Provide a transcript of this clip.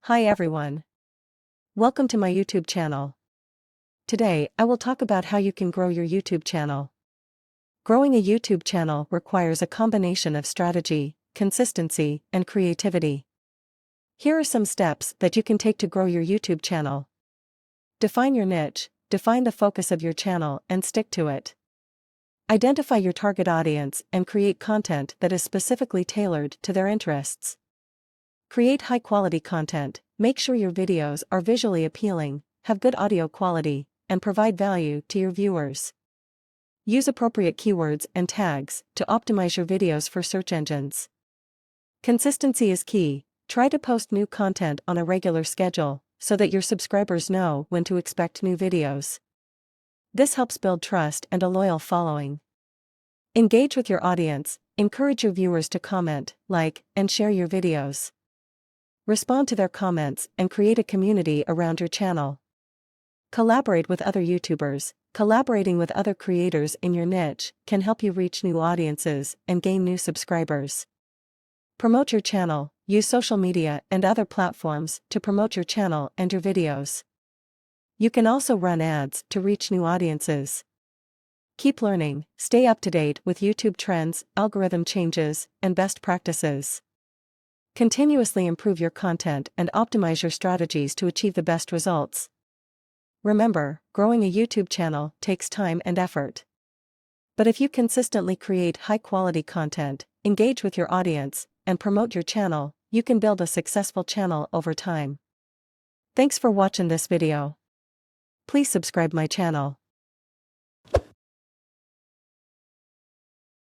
Hi everyone. Welcome to my YouTube channel. Today, I will talk about how you can grow your YouTube channel. Growing a YouTube channel requires a combination of strategy, consistency, and creativity. Here are some steps that you can take to grow your YouTube channel. Define your niche, define the focus of your channel and stick to it. Identify your target audience and create content that is specifically tailored to their interests. Create high-quality content, make sure your videos are visually appealing, have good audio quality, and provide value to your viewers. Use appropriate keywords and tags to optimize your videos for search engines. Consistency is key. Try to post new content on a regular schedule so that your subscribers know when to expect new videos. This helps build trust and a loyal following. Engage with your audience, encourage your viewers to comment, like, and share your videos. Respond to their comments and create a community around your channel. Collaborate with other YouTubers. Collaborating with other creators in your niche can help you reach new audiences and gain new subscribers. Promote your channel. Use social media and other platforms to promote your channel and your videos. You can also run ads to reach new audiences. Keep learning. Stay up to date with YouTube trends, algorithm changes, and best practices. Continuously improve your content and optimize your strategies to achieve the best results. Remember, growing a YouTube channel takes time and effort. But if you consistently create high-quality content, engage with your audience, and promote your channel, you can build a successful channel over time. Thanks for watching this video. Please subscribe my channel.